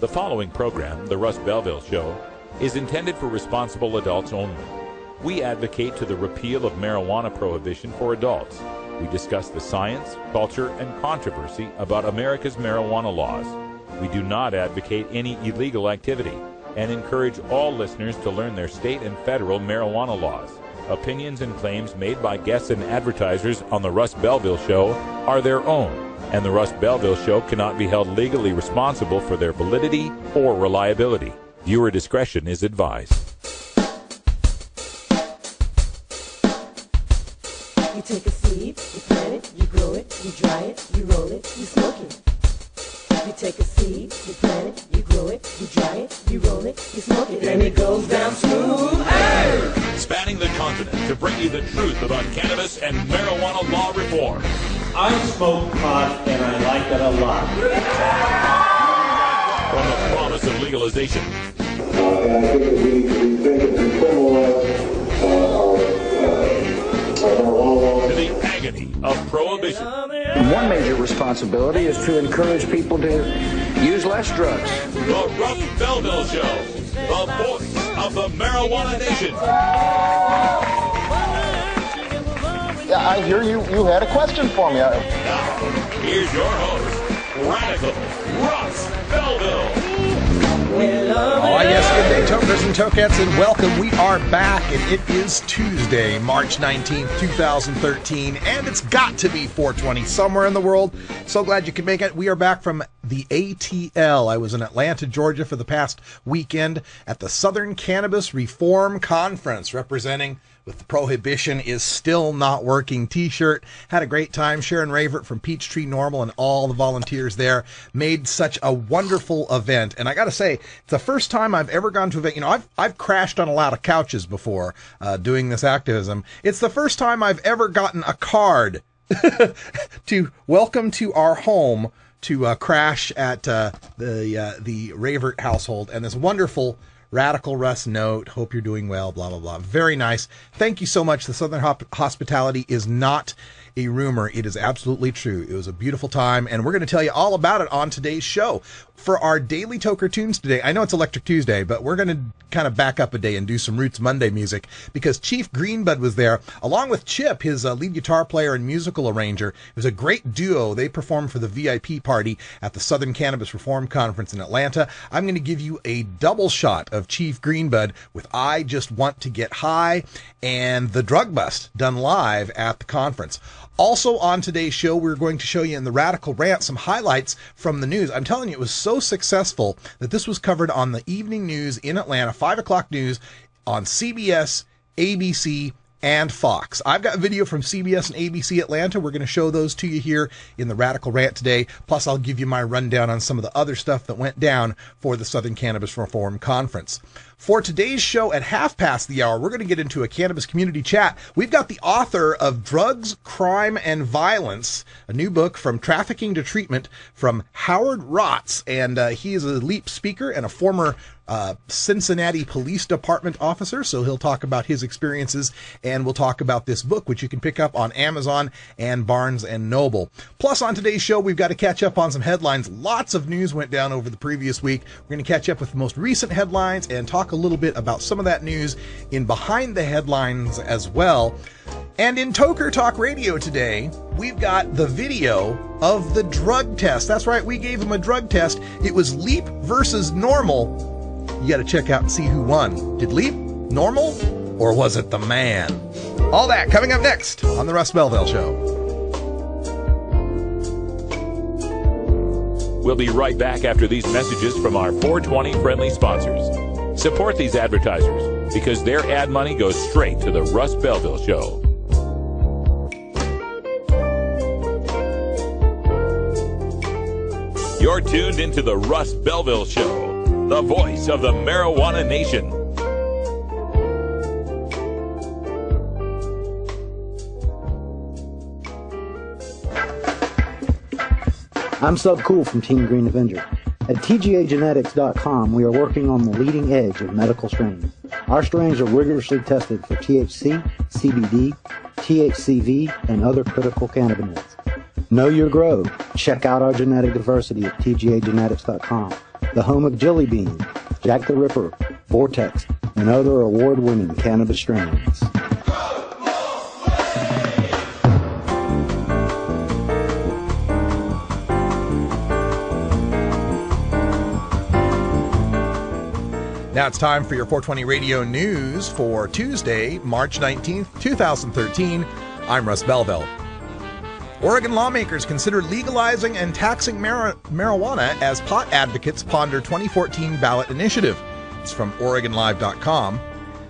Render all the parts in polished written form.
The following program, The Russ Belville Show, is intended for responsible adults only. We advocate to the repeal of marijuana prohibition for adults. We discuss the science, culture, and controversy about America's marijuana laws. We do not advocate any illegal activity and encourage all listeners to learn their state and federal marijuana laws. Opinions and claims made by guests and advertisers on The Russ Belville Show are their own, and The Russ Belville Show cannot be held legally responsible for their validity or reliability. Viewer discretion is advised. You take a seed, you plant it, you grow it, you dry it, you roll it, you smoke it. You take a seed, you plant it, you grow it, you dry it, you roll it, you smoke it, and it goes down smooth. Hey! Spanning the continent to bring you the truth about cannabis and marijuana law reform. I smoke pot and I like it a lot. From the promise of legalization. And I think that we think that we criminalize our marijuana. To the agony of prohibition. One major responsibility is to encourage people to use less drugs. The Russ Belville Show, the voice of the marijuana nation. Yeah, I hear you had a question for me. Now, here's your host, Radical Russ Belville. Oh, yes, good day, tokers and tokettes, and welcome. We are back, and it is Tuesday, March 19th, 2013, and it's got to be 420 somewhere in the world. So glad you could make it. We are back from the ATL. I was in Atlanta, Georgia for the past weekend at the Southern Cannabis Reform Conference, representing with the Prohibition is Still Not Working t-shirt. Had a great time. Sharon Ravert from Peachtree Normal and all the volunteers there made such a wonderful event. And I got to say, it's the first time I've ever gone to an event. You know, I've crashed on a lot of couches before doing this activism. It's the first time I've ever gotten a card to welcome to our home to crash at the Ravert household. And this wonderful Radical Russ note, hope you're doing well, blah, blah, blah. Very nice. Thank you so much. The Southern hospitality is not a rumor. It is absolutely true. It was a beautiful time, and we're going to tell you all about it on today's show. For our daily Toker Tunes today, I know it's Electric Tuesday, but we're going to kind of back up a day and do some Roots Monday music because Chief Greenbud was there, along with Chip, his lead guitar player and musical arranger. It was a great duo. They performed for the VIP party at the Southern Cannabis Reform Conference in Atlanta. I'm going to give you a double shot of Chief Greenbud with I Just Want to Get High and The Drug Bust done live at the conference. Also on today's show, we're going to show you in the Radical Rant some highlights from the news. I'm telling you, it was so successful that this was covered on the evening news in Atlanta, 5 o'clock news on CBS, ABC, and Fox. I've got video from CBS and ABC Atlanta. We're going to show those to you here in the Radical Rant today. Plus, I'll give you my rundown on some of the other stuff that went down for the Southern Cannabis Reform Conference. For today's show at half past the hour, we're going to get into a cannabis community chat. We've got the author of Drugs, Crime, and Violence, a new book from trafficking to treatment from Howard Rotz. And he is a LEAP speaker and a former Cincinnati Police Department officer, so he'll talk about his experiences, and we'll talk about this book, which you can pick up on Amazon and Barnes & Noble. Plus, on today's show, we've got to catch up on some headlines. Lots of news went down over the previous week. We're going to catch up with the most recent headlines and talk a little bit about some of that news in Behind the Headlines as well. And in Toker Talk Radio today, we've got the video of the drug test. That's right, we gave him a drug test. It was Leap versus Normal. You got to check out and see who won. Did Leap, Normal, or was it the man? All that coming up next on the Russ Belville Show. We'll be right back after these messages from our 420 friendly sponsors. Support these advertisers because their ad money goes straight to the Russ Belville Show. You're tuned into the Russ Belville Show, the voice of the marijuana nation. I'm Sub Cool from Team Green Avenger. At TGAgenetics.com, we are working on the leading edge of medical strains. Our strains are rigorously tested for THC, CBD, THCV, and other critical cannabinoids. Know your grow. Check out our genetic diversity at TGAgenetics.com. the home of Jelly Bean, Jack the Ripper, Vortex, and other award-winning cannabis strains. Now it's time for your 420 Radio News for Tuesday, March 19th, 2013. I'm Russ Belville. Oregon lawmakers consider legalizing and taxing marijuana as pot advocates ponder 2014 ballot initiative. It's from OregonLive.com.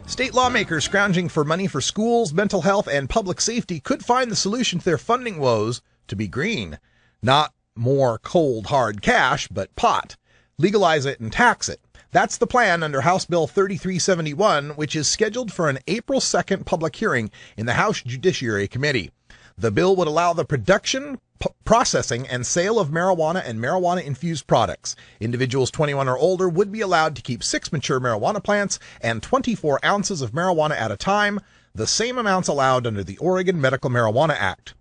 State lawmakers scrounging for money for schools, mental health, and public safety could find the solution to their funding woes to be green. Not more cold, hard cash, but pot. Legalize it and tax it. That's the plan under House Bill 3371, which is scheduled for an April 2nd public hearing in the House Judiciary Committee. The bill would allow the production, processing, and sale of marijuana and marijuana-infused products. Individuals 21 or older would be allowed to keep 6 mature marijuana plants and 24 ounces of marijuana at a time, the same amounts allowed under the Oregon Medical Marijuana Act.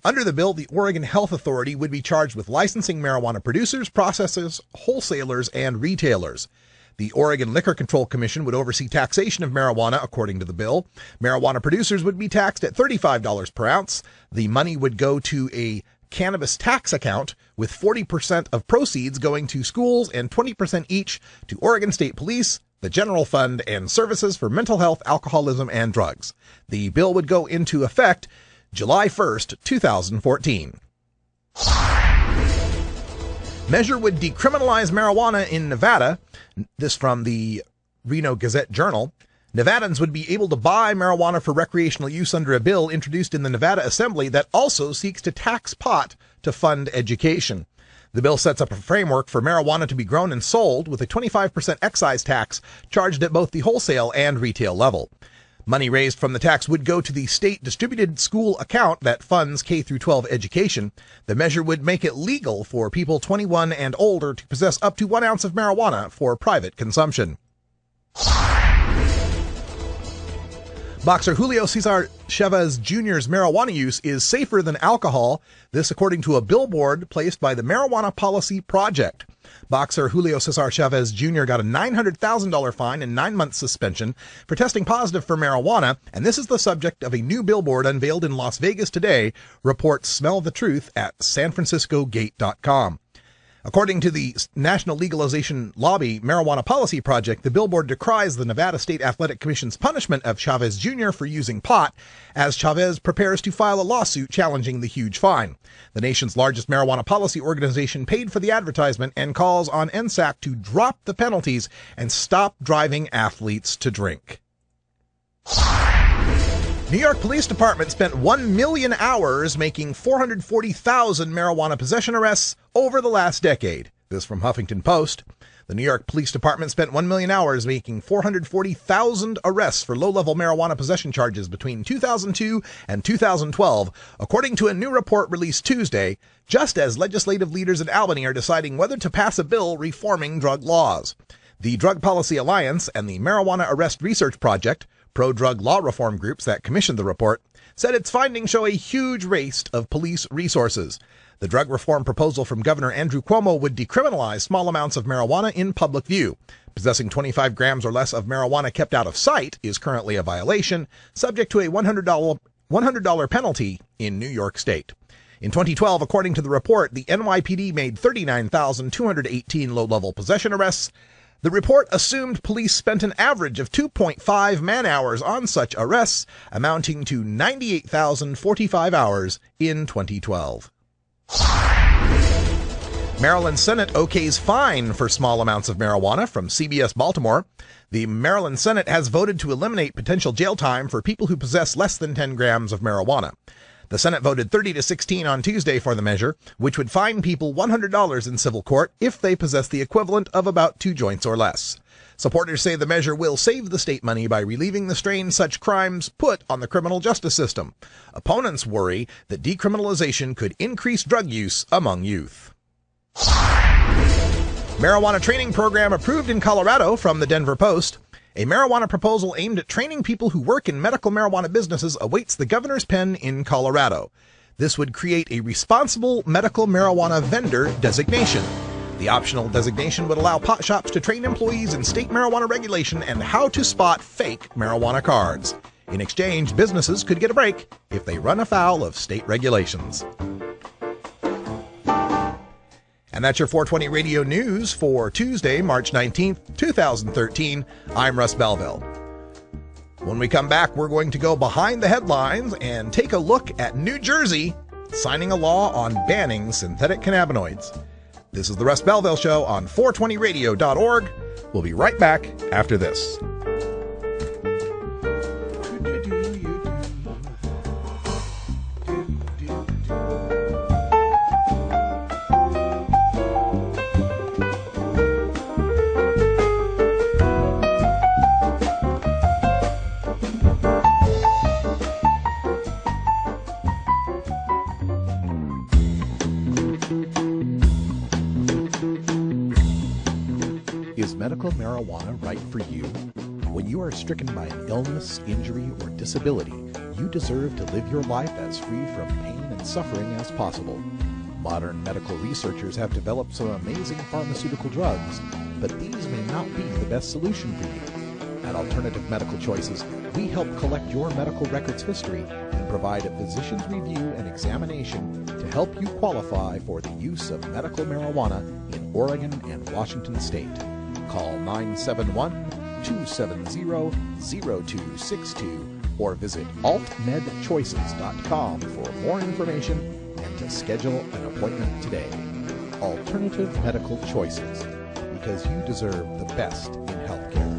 Under the bill, the Oregon Health Authority would be charged with licensing marijuana producers, processors, wholesalers, and retailers. The Oregon Liquor Control Commission would oversee taxation of marijuana, according to the bill. Marijuana producers would be taxed at $35 per ounce. The money would go to a cannabis tax account, with 40% of proceeds going to schools and 20% each to Oregon State Police, the General Fund, and Services for Mental Health, Alcoholism, and Drugs. The bill would go into effect July 1st, 2014. Measure would decriminalize marijuana in Nevada. This from the Reno Gazette-Journal. Nevadans would be able to buy marijuana for recreational use under a bill introduced in the Nevada Assembly that also seeks to tax pot to fund education. The bill sets up a framework for marijuana to be grown and sold with a 25% excise tax charged at both the wholesale and retail level. Money raised from the tax would go to the state distributed school account that funds K-12 education. The measure would make it legal for people 21 and older to possess up to 1 ounce of marijuana for private consumption. Boxer Julio Cesar Chavez Jr.'s marijuana use is safer than alcohol, this according to a billboard placed by the Marijuana Policy Project. Boxer Julio Cesar Chavez Jr. got a $900,000 fine and 9 months suspension for testing positive for marijuana, and this is the subject of a new billboard unveiled in Las Vegas today, reports Smell the Truth at SanFranciscoGate.com. According to the National Legalization Lobby Marijuana Policy Project, the billboard decries the Nevada State Athletic Commission's punishment of Chavez Jr. for using pot, as Chavez prepares to file a lawsuit challenging the huge fine. The nation's largest marijuana policy organization paid for the advertisement and calls on NSAC to drop the penalties and stop driving athletes to drink. New York Police Department spent 1 million hours making 440,000 marijuana possession arrests over the last decade. This from Huffington Post. The New York Police Department spent 1 million hours making 440,000 arrests for low-level marijuana possession charges between 2002 and 2012, according to a new report released Tuesday, just as legislative leaders in Albany are deciding whether to pass a bill reforming drug laws. The Drug Policy Alliance and the Marijuana Arrest Research Project, pro-drug law reform groups that commissioned the report, said its findings show a huge waste of police resources. The drug reform proposal from Governor Andrew Cuomo would decriminalize small amounts of marijuana in public view. Possessing 25 grams or less of marijuana kept out of sight is currently a violation, subject to a $100 penalty in New York State. In 2012, according to the report, the NYPD made 39,218 low-level possession arrests. The report assumed police spent an average of 2.5 man-hours on such arrests, amounting to 98,045 hours in 2012. Maryland Senate okays fine for small amounts of marijuana from CBS Baltimore. The Maryland Senate has voted to eliminate potential jail time for people who possess less than 10 grams of marijuana. The Senate voted 30-16 on Tuesday for the measure, which would fine people $100 in civil court if they possess the equivalent of about 2 joints or less. Supporters say the measure will save the state money by relieving the strain such crimes put on the criminal justice system. Opponents worry that decriminalization could increase drug use among youth. Marijuana training program approved in Colorado from the Denver Post. A marijuana proposal aimed at training people who work in medical marijuana businesses awaits the governor's pen in Colorado. This would create a responsible medical marijuana vendor designation. The optional designation would allow pot shops to train employees in state marijuana regulation and how to spot fake marijuana cards. In exchange, businesses could get a break if they run afoul of state regulations. And that's your 420 Radio News for Tuesday, March 19th, 2013. I'm Russ Belville. When we come back, we're going to go behind the headlines and take a look at New Jersey signing a law on banning synthetic cannabinoids. This is the Russ Belville Show on 420radio.org. We'll be right back after this. Is medical marijuana right for you? When you are stricken by an illness, injury, or disability, you deserve to live your life as free from pain and suffering as possible. Modern medical researchers have developed some amazing pharmaceutical drugs, but these may not be the best solution for you. At Alternative Medical Choices, we help collect your medical records history and provide a physician's review and examination to help you qualify for the use of medical marijuana in Oregon and Washington State. Call 971-270-0262 or visit altmedchoices.com for more information and to schedule an appointment today. Alternative Medical Choices, because you deserve the best in healthcare.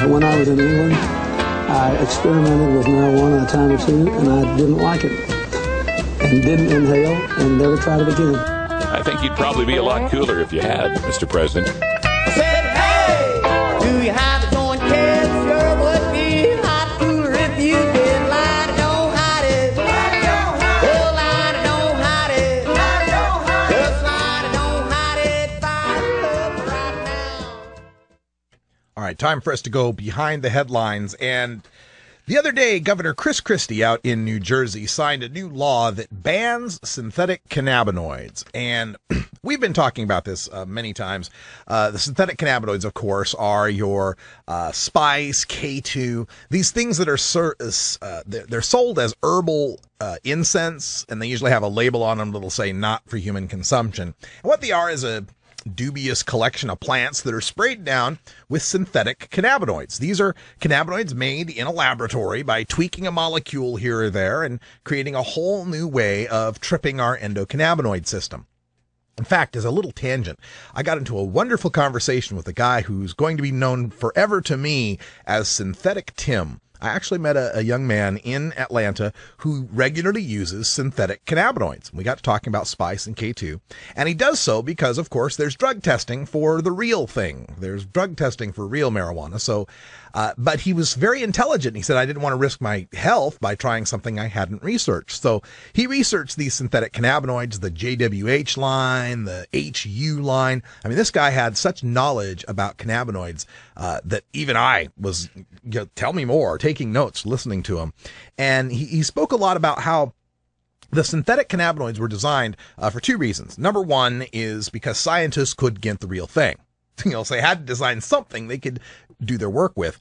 When I was in England, I experimented with marijuana a time or two, and I didn't like it, and didn't inhale, and never tried it again. I think you'd probably be a lot cooler if you had, Mr. President. Said, hey, do you have a joint, kids? Sure would be a lot cooler if you did. Lie, don't hide it. Lie, don't hide it. Oh, lie, don't hide it. Lie, don't hide it. Just lie, don't hide it. Fire up right now. All right, time for us to go behind the headlines. And the other day, Governor Chris Christie out in New Jersey signed a new law that bans synthetic cannabinoids. And we've been talking about this many times. The synthetic cannabinoids, of course, are your spice, K2, these things that are they're sold as herbal incense, and they usually have a label on them that'll say not for human consumption. And what they are is a dubious collection of plants that are sprayed down with synthetic cannabinoids. These are cannabinoids made in a laboratory by tweaking a molecule here or there and creating a whole new way of tripping our endocannabinoid system. In fact, as a little tangent, I got into a wonderful conversation with a guy who's going to be known forever to me as Synthetic Tim. I actually met a young man in Atlanta who regularly uses synthetic cannabinoids. We got to talking about spice and K2, and he does so because, of course, there's drug testing for the real thing. There's drug testing for real marijuana. So, but he was very intelligent. He said, I didn't want to risk my health by trying something I hadn't researched. So he researched these synthetic cannabinoids, the JWH line, the HU line. I mean, this guy had such knowledge about cannabinoids that even I was, tell me more, taking notes, listening to him. And he spoke a lot about how the synthetic cannabinoids were designed for two reasons. Number one is because scientists couldn't get the real thing. So they had to design something they could do their work with.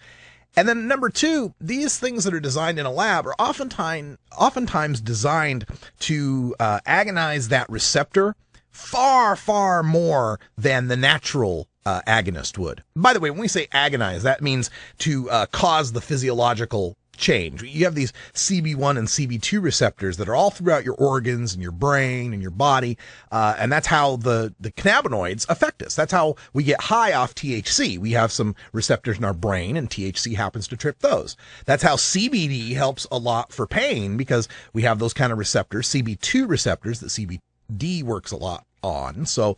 And then number two, these things that are designed in a lab are oftentimes designed to agonize that receptor far, far more than the natural agonist would. By the way, when we say agonize, that means to cause the physiological change. You have these CB1 and CB2 receptors that are all throughout your organs and your brain and your body, and that's how the cannabinoids affect us. That's how we get high off THC. We have some receptors in our brain, and THC happens to trip those. That's how CBD helps a lot for pain, because we have those kind of receptors, CB2 receptors, that CBD works a lot on. So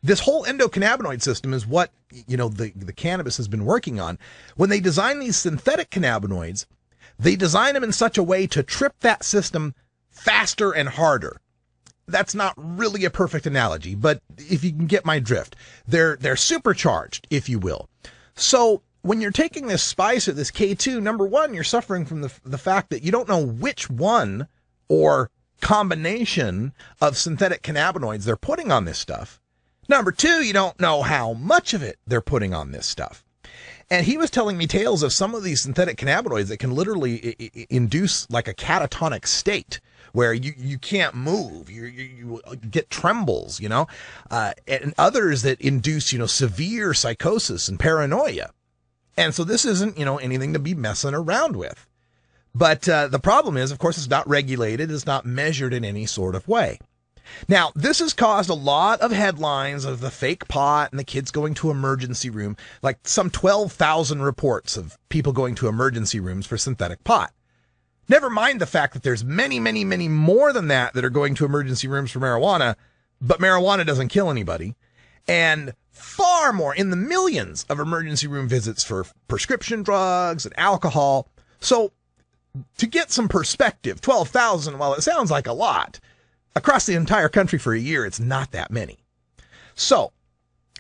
this whole endocannabinoid system is what, the cannabis has been working on. When they design these synthetic cannabinoids, they design them in such a way to trip that system faster and harder. That's not really a perfect analogy, but if you can get my drift, they're supercharged, if you will. So when you're taking this spice or this K2, number one, you're suffering from the fact that you don't know which one or combination of synthetic cannabinoids they're putting on this stuff. Number two, you don't know how much of it they're putting on this stuff. And he was telling me tales of some of these synthetic cannabinoids that can literally induce like a catatonic state where you can't move, you get trembles, and others that induce, severe psychosis and paranoia. And so this isn't, anything to be messing around with. But the problem is, of course, it's not regulated. It's not measured in any sort of way. Now, this has caused a lot of headlines of the fake pot and the kids going to emergency room, like some 12,000 reports of people going to emergency rooms for synthetic pot. Never mind the fact that there's many, many, many more than that are going to emergency rooms for marijuana, but marijuana doesn't kill anybody. And far more, in the millions of emergency room visits for prescription drugs and alcohol. So to get some perspective, 12,000, while it sounds like a lot, across the entire country for a year, it's not that many. So,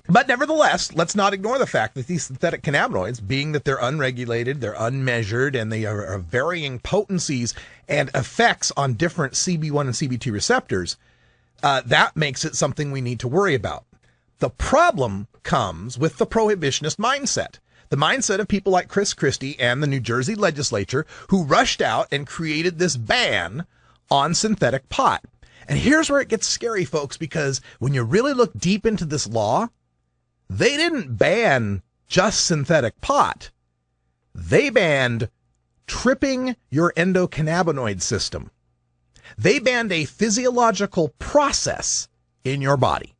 but nevertheless, let's not ignore the fact that these synthetic cannabinoids, being that they're unregulated, they're unmeasured, and they are of varying potencies and effects on different CB1 and CB2 receptors, that makes it something we need to worry about. The problem comes with the prohibitionist mindset. The mindset of people like Chris Christie and the New Jersey legislature who rushed out and created this ban on synthetic pot. And here's where it gets scary, folks, because when you really look deep into this law, they didn't ban just synthetic pot. They banned tripping your endocannabinoid system. They banned a physiological process in your body.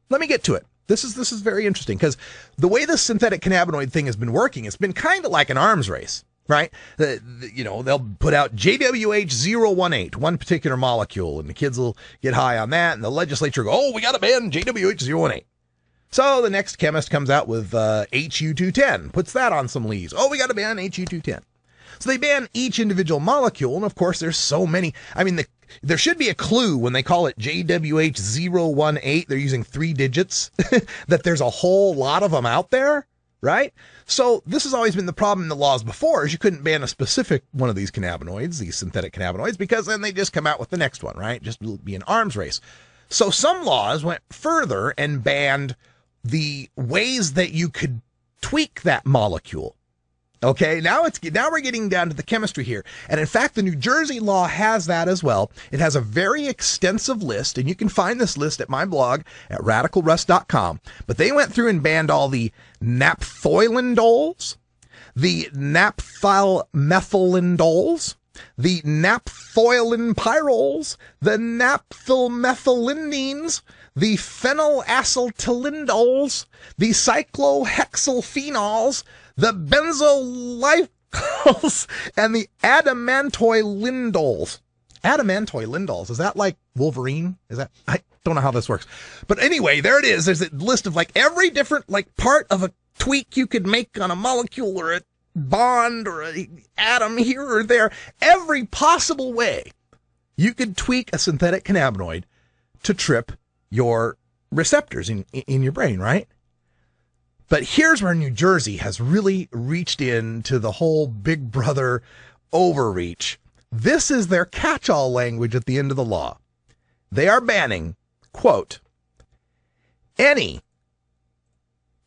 Let me get to it. This is very interesting because the way this synthetic cannabinoid thing has been working, it's been kind of like an arms race, right? They'll put out JWH018, one particular molecule, and the kids will get high on that, and the legislature go, oh, we got to ban JWH018. So the next chemist comes out with HU210, puts that on some leaves. Oh, we got to ban HU210. So they ban each individual molecule, and of course there's so many. I mean, there should be a clue when they call it JWH018. They're using 3 digits, that there's a whole lot of them out there, right? So this has always been the problem in the laws before, is you couldn't ban a specific one of these cannabinoids, these synthetic cannabinoids, because then they just come out with the next one, right? Just be an arms race. So some laws went further and banned the ways that you could tweak that molecule. Okay, now we're getting down to the chemistry here. And in fact, the New Jersey law has that as well. It has a very extensive list, and you can find this list at my blog at radicalruss.com. But they went through and banned all the naphtholindols, the naphthylmethylindols, the naphtholinpyrols, the naphthylmethylindines, the phenylacetylindole, the cyclohexylphenols, the benzolifos, and the adamantoylindols. Adamantoylindols, is that like Wolverine? I don't know how this works. But anyway, there it is. There's a list of like every different like part of a tweak you could make on a molecule or a bond or an atom here or there. Every possible way you could tweak a synthetic cannabinoid to trip your receptors in your brain, right? But here's where New Jersey has really reached into the whole Big Brother overreach. This is their catch-all language at the end of the law. They are banning, quote, any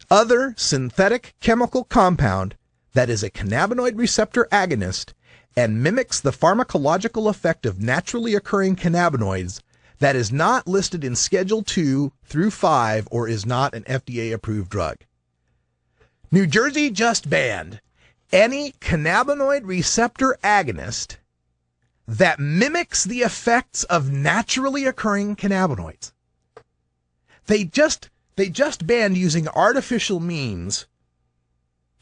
other synthetic chemical compound that is a cannabinoid receptor agonist and mimics the pharmacological effect of naturally occurring cannabinoids that is not listed in Schedule 2 through 5 or is not an FDA-approved drug. New Jersey just banned any cannabinoid receptor agonist that mimics the effects of naturally occurring cannabinoids. They just banned using artificial means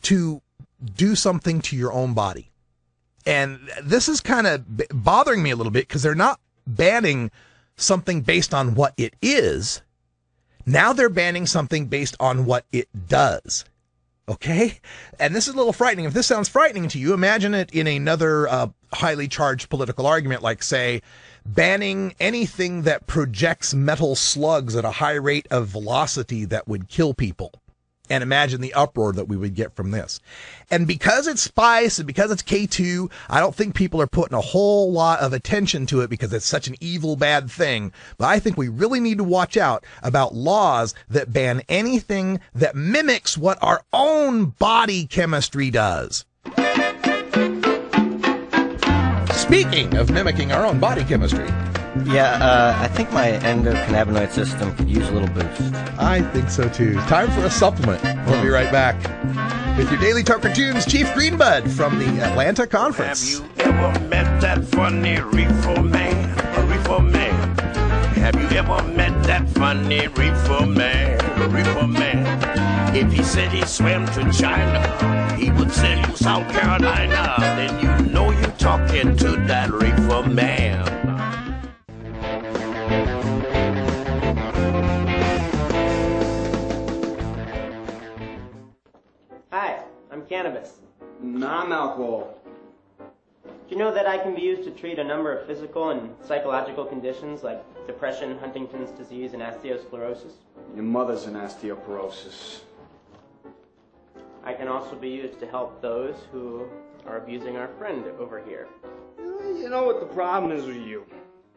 to do something to your own body. And this is kind of bothering me a little bit because they're not banning something based on what it is. Now they're banning something based on what it does. Okay? And this is a little frightening. If this sounds frightening to you, imagine it in another highly charged political argument, like, say, banning anything that projects metal slugs at a high rate of velocity that would kill people. And imagine the uproar that we would get from this. And because it's spice and because it's K2, I don't think people are putting a whole lot of attention to it because it's such an evil, bad thing. But I think we really need to watch out about laws that ban anything that mimics what our own body chemistry does. Speaking of mimicking our own body chemistry. Yeah, I think my endocannabinoid system could use a little boost. I think so too. Time for a supplement. We'll be right back with your Daily Toker Tunes, Chief Greenbud from the Atlanta Conference. Have you ever met that funny reefer man? A reefer man. Have you ever met that funny reefer man? A reefer man. If he said he swam to China, he would sell you South Carolina. Then you know you're talking to that reefer man. Hi, I'm Cannabis. Non-alcohol. Do you know that I can be used to treat a number of physical and psychological conditions like depression, Huntington's disease, and osteosclerosis? Your mother's an osteoporosis. I can also be used to help those who are abusing our friend over here. You know what the problem is with you?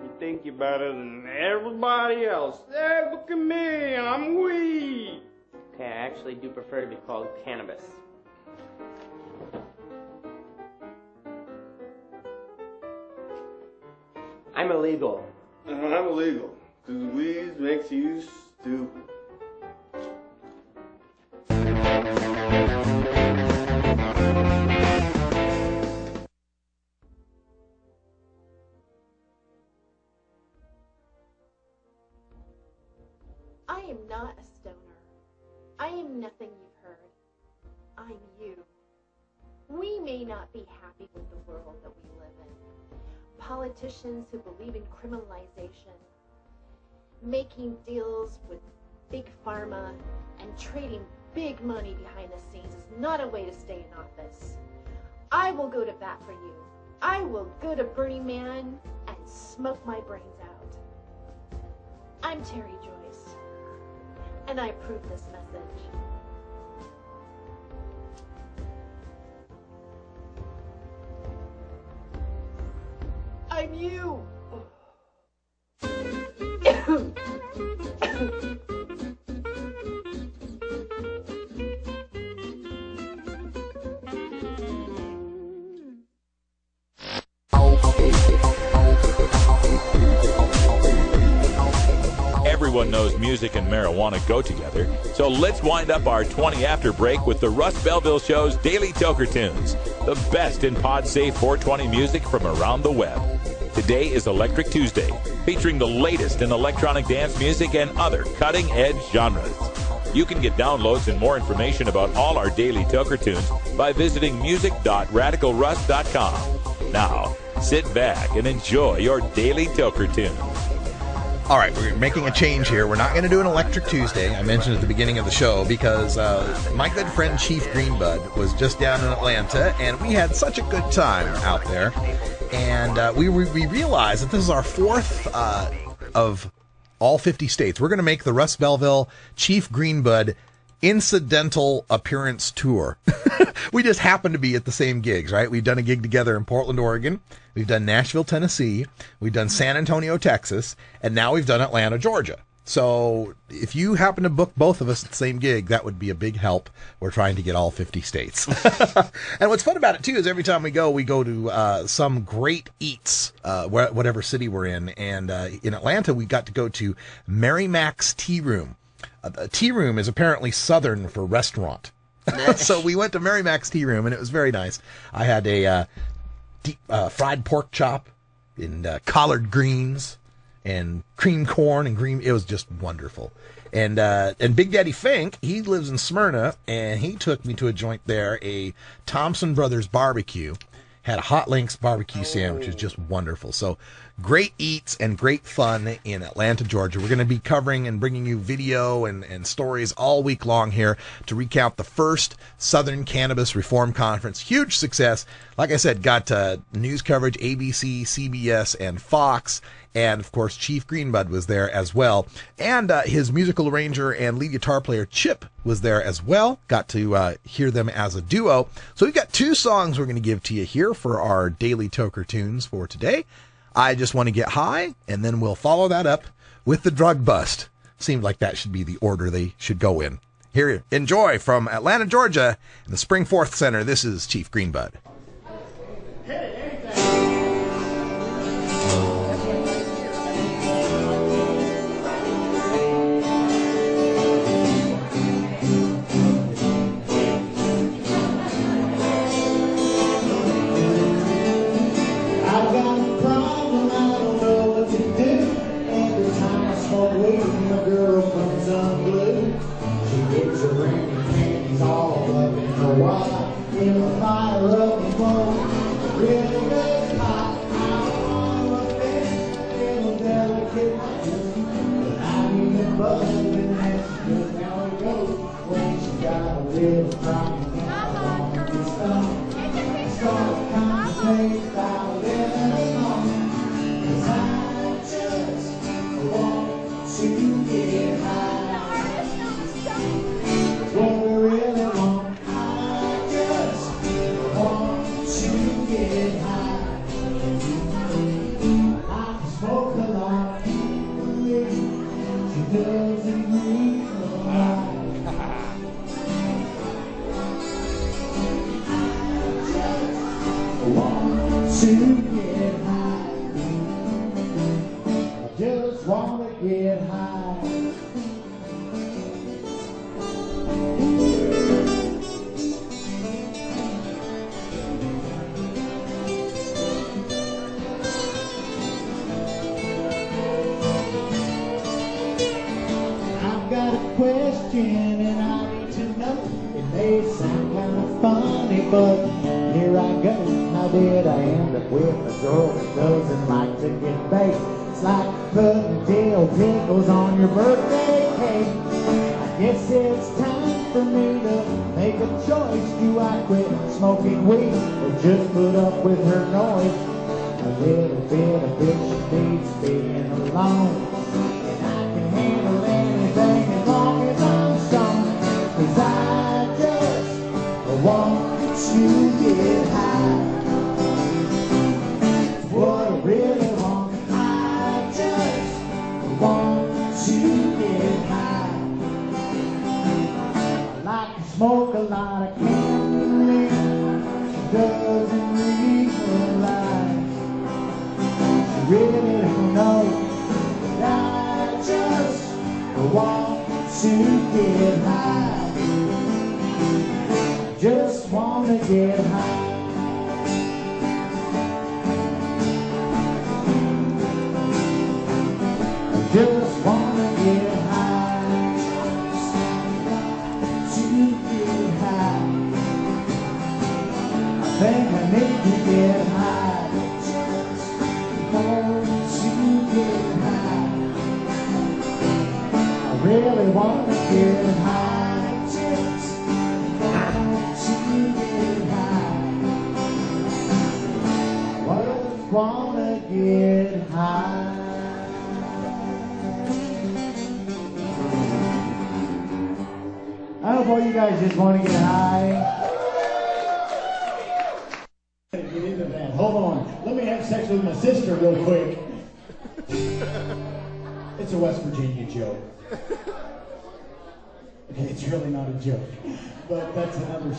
You think you're better than everybody else. Hey, look at me, I'm weak. Okay, I actually do prefer to be called Cannabis. I'm illegal. I'm illegal. Because weed makes you stupid. I am not a stoner. I am nothing you've heard. I'm you. We may not be happy with the world that we live in. Politicians who believe in criminalization, making deals with big pharma, and trading big money behind the scenes is not a way to stay in office. I will go to bat for you. I will go to Burning Man and smoke my brains out. I'm Terry Joyce, and I approve this message. I'm you. Everyone knows music and marijuana go together, so let's wind up our 20 after break with the Russ Belville Show's Daily Toker Tunes, the best in pod-safe 420 music from around the web. Today is Electric Tuesday, featuring the latest in electronic dance music and other cutting-edge genres. You can get downloads and more information about all our Daily Toker Tunes by visiting music.radicalruss.com. Now, sit back and enjoy your Daily Toker Tunes. All right, we're making a change here. We're not going to do an Electric Tuesday, I mentioned at the beginning of the show, because my good friend Chief Greenbud was just down in Atlanta, and we had such a good time out there. And we realized that this is our fourth of all 50 states. We're going to make the Russ Belville Chief Greenbud incidental appearance tour. We just happen to be at the same gigs, right? We've done a gig together in Portland, Oregon. We've done Nashville, Tennessee. We've done San Antonio, Texas. And now we've done Atlanta, Georgia. So if you happen to book both of us at the same gig, that would be a big help. We're trying to get all 50 states. And what's fun about it, too, is every time we go to some great eats, whatever city we're in. And in Atlanta, we got to go to Mary Mac's Tea Room. Tea Room is apparently Southern for restaurant. So we went to Mary Mac's Tea Room, and it was very nice. I had a fried pork chop and collard greens and cream corn and green. It was just wonderful. And Big Daddy Fink, he lives in Smyrna, and he took me to a joint there, a Thompson Brothers barbecue. Had a Hot Links barbecue sandwich. It was just wonderful. So great eats and great fun in Atlanta, Georgia. We're going to be covering and bringing you video and stories all week long here to recount the first Southern Cannabis Reform Conference. Huge success. Like I said, got news coverage, ABC, CBS, and Fox. And, of course, Chief Greenbud was there as well. And his musical arranger and lead guitar player, Chip, was there as well. Got to hear them as a duo. So we've got 2 songs we're going to give to you here for our Daily Toker Tunes for today. I Just Want to Get High, and then we'll follow that up with the Drug Bust. Seemed like that should be the order they should go in. Here, enjoy from Atlanta, Georgia, in the Spring Fourth Center. This is Chief Greenbud.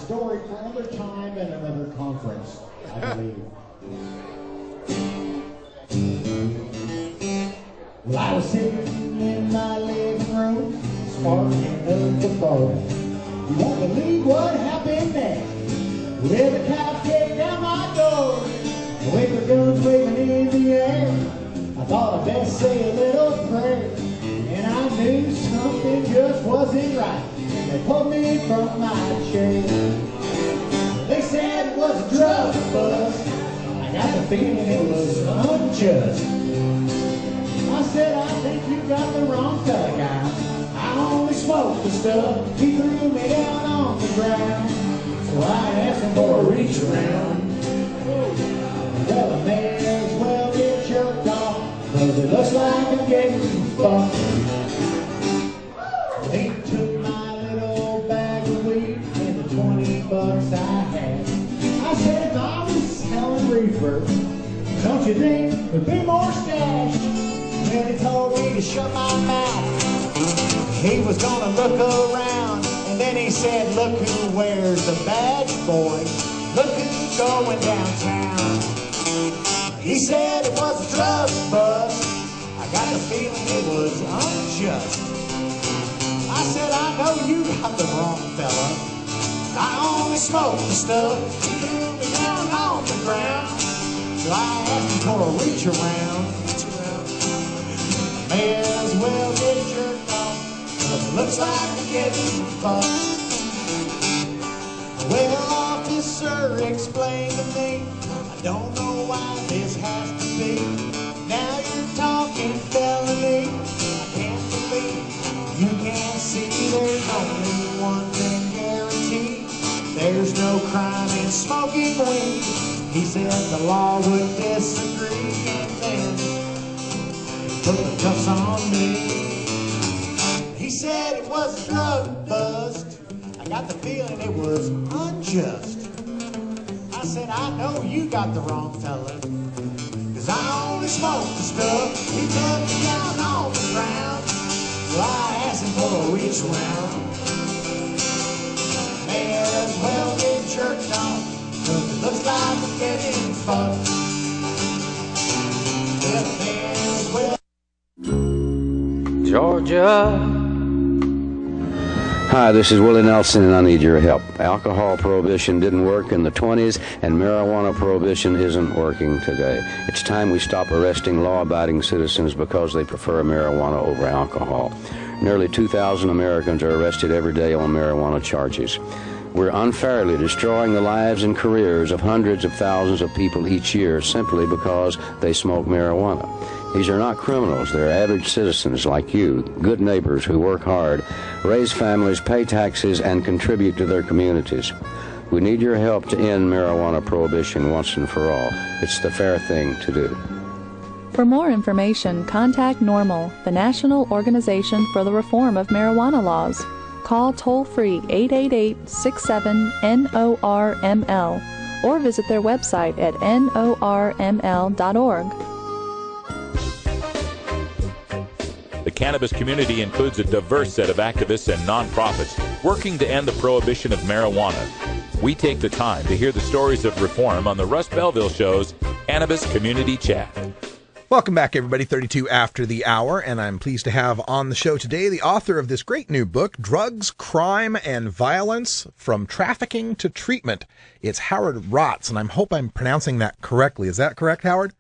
Story for another time and another conference, I believe. Well, I was sitting in my living room, sparking up the phone. You won't believe what happened next. Well, the cops came down my door, with their guns waving in the air. I thought I'd best say a little prayer, and I knew something just wasn't right. They pulled me from my chair. They said it was a drug bust. I got the feeling it was unjust. said, I think you got the wrong fella, guy. I only smoke the stuff. He threw me down on the ground. So I asked him for a reach around. Well, I may as well get jerked off, 'cause it looks like I'm getting fucked. He took my little bag of weed and the $20 I had. I said, if I was selling reefer, don't you think there'd be more stash? Then he told me to shut my mouth. He was gonna look around, and then he said, look who wears the badge, boy. Look who's going downtown. He said it was a drug bust. I got the feeling it was unjust. I said, I know you got the wrong fella. I only smoke the stuff. He threw me down on the ground. So I asked him for a reach around. May as well get jerked off, 'cause it looks like I'm getting fucked. Well, officer, explain to me. I don't know why this has to be. Now you're talking felony. I can't believe you can't see there's only one thing guaranteed. There's no crime in smoking weed. He said the law would disagree, and then put the cuffs on me. He said it was a drug bust. I got the feeling it was unjust. I said, I know you got the wrong fella, 'cause I only smoke the stuff. He took me down on the ground. So I asked him for a reach around. May as well get jerked off, 'cause it looks like I'm getting fucked. Yeah, may as well. Georgia. Hi, this is Willie Nelson, and I need your help. Alcohol prohibition didn't work in the 20s, and marijuana prohibition isn't working today. It's time we stop arresting law-abiding citizens because they prefer marijuana over alcohol. Nearly 2,000 Americans are arrested every day on marijuana charges. We're unfairly destroying the lives and careers of hundreds of thousands of people each year simply because they smoke marijuana. These are not criminals. They're average citizens like you, good neighbors who work hard, raise families, pay taxes, and contribute to their communities. We need your help to end marijuana prohibition once and for all. It's the fair thing to do. For more information, contact NORML, the National Organization for the Reform of Marijuana Laws. Call toll-free 888-67-NORML or visit their website at norml.org. The cannabis community includes a diverse set of activists and nonprofits working to end the prohibition of marijuana. We take the time to hear the stories of reform on the Russ Belville Show's Cannabis Community Chat. Welcome back, everybody. 32 after the hour, and I'm pleased to have on the show today the author of this great new book, Drugs, Crime, and Violence, From Trafficking to Treatment. It's Howard Rotz, and I hope I'm pronouncing that correctly. Is that correct, Howard?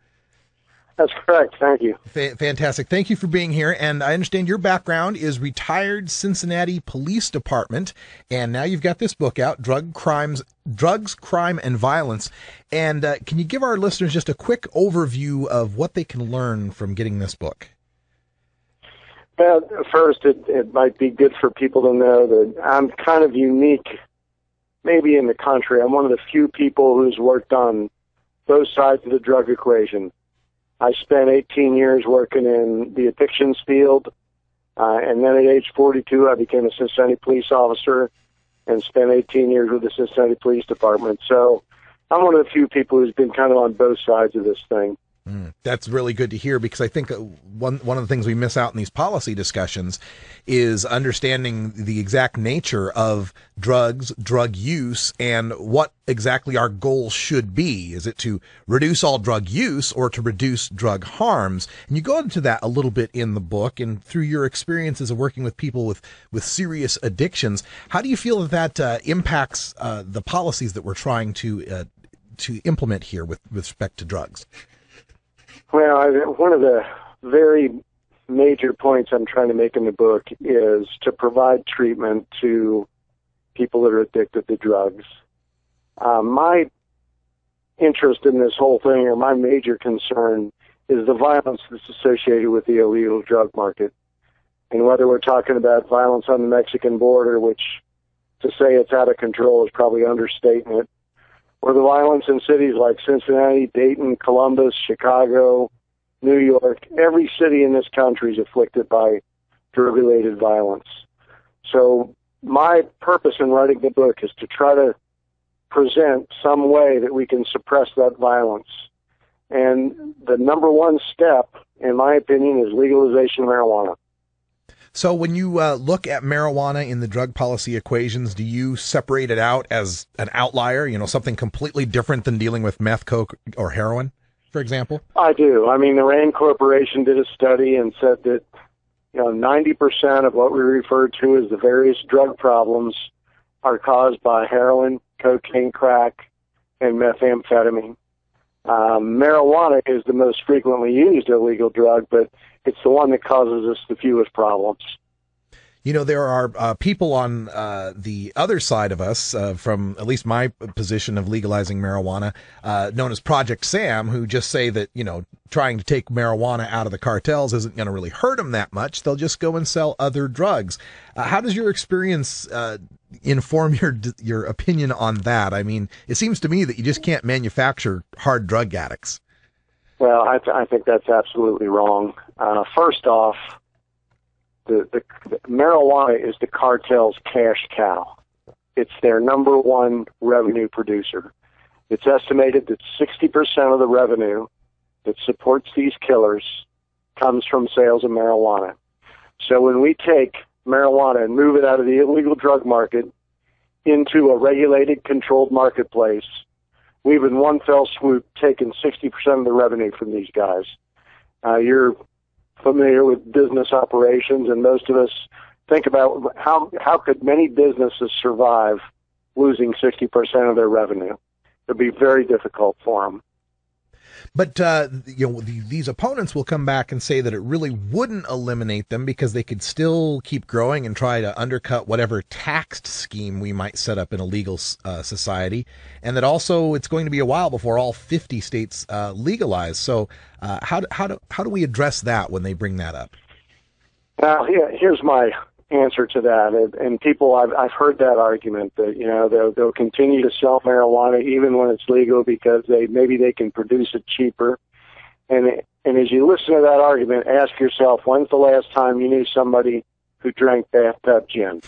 That's correct. Thank you. Fantastic. Thank you for being here. And I understand your background is retired Cincinnati Police Department, and now you've got this book out, Drugs, Crime, and Violence. And can you give our listeners just a quick overview of what they can learn from getting this book? Well, first, it might be good for people to know that I'm kind of unique, maybe in the country. I'm one of the few people who's worked on both sides of the drug equation. I spent 18 years working in the addictions field, and then at age 42, I became a Cincinnati police officer and spent 18 years with the Cincinnati Police Department. So I'm one of the few people who's been kind of on both sides of this thing. That's really good to hear, because I think one of the things we miss out in these policy discussions is understanding the exact nature of drugs, drug use, and what exactly our goal should be. Is it to reduce all drug use or to reduce drug harms? And you go into that a little bit in the book, and through your experiences of working with people with serious addictions, how do you feel that impacts the policies that we're trying to implement here with respect to drugs? Well, one of the very major points I'm trying to make in the book is to provide treatment to people that are addicted to drugs. My interest in this whole thing, or my major concern, is the violence that's associated with the illegal drug market. And whether we're talking about violence on the Mexican border, which to say it's out of control is probably understating it, or the violence in cities like Cincinnati, Dayton, Columbus, Chicago, New York, every city in this country is afflicted by drug-related violence. So my purpose in writing the book is to try to present some way that we can suppress that violence. And the number one step, in my opinion, is legalization of marijuana. So when you look at marijuana in the drug policy equations, do you separate it out as an outlier, something completely different than dealing with meth, coke, or heroin, for example? I do. I mean, the RAND Corporation did a study and said that 90% of what we refer to as the various drug problems are caused by heroin, cocaine, crack, and methamphetamine. Marijuana is the most frequently used illegal drug, but it's the one that causes us the fewest problems. There are people on the other side of us, from at least my position of legalizing marijuana, known as Project Sam, who just say that, trying to take marijuana out of the cartels isn't going to really hurt them that much. They'll just go and sell other drugs. How does your experience inform your opinion on that? I mean, it seems to me that you just can't manufacture hard drug addicts. Well, I think that's absolutely wrong. First off, the marijuana is the cartel's cash cow. It's their number one revenue producer. It's estimated that 60% of the revenue that supports these killers comes from sales of marijuana. So when we take marijuana and move it out of the illegal drug market into a regulated, controlled marketplace, we've in one fell swoop taken 60% of the revenue from these guys. You're familiar with business operations, and most of us think about how could many businesses survive losing 60% of their revenue. It'd be very difficult for them. But these opponents will come back and say that it really wouldn't eliminate them because they could still keep growing and try to undercut whatever taxed scheme we might set up in a legal society, and that also it's going to be a while before all 50 states legalize. So how do we address that when they bring that up? Here's my answer to that. And people, I've heard that argument that they'll continue to sell marijuana even when it's legal because maybe they can produce it cheaper. And as you listen to that argument, ask yourself, when's the last time you knew somebody who drank bathtub gin?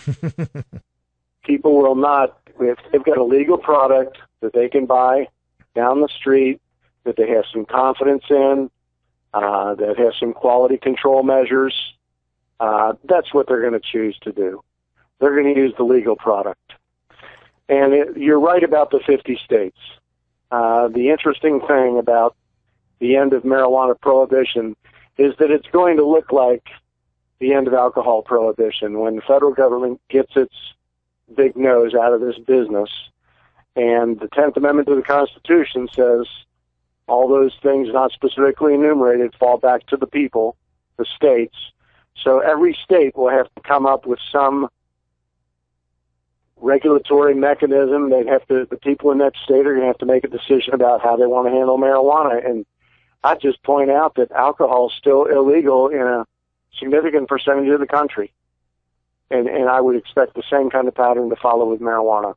People will not, if they've got a legal product that they can buy down the street, that they have some confidence in, that has some quality control measures, that's what they're going to choose to do. They're going to use the legal product. And you're right about the 50 states. The interesting thing about the end of marijuana prohibition is that it's going to look like the end of alcohol prohibition when the federal government gets its big nose out of this business. And the 10th Amendment to the Constitution says all those things not specifically enumerated fall back to the people, the states. So every state will have to come up with some regulatory mechanism. The people in that state are going to have to make a decision about how they want to handle marijuana. And I just point out that alcohol is still illegal in a significant percentage of the country. And I would expect the same kind of pattern to follow with marijuana.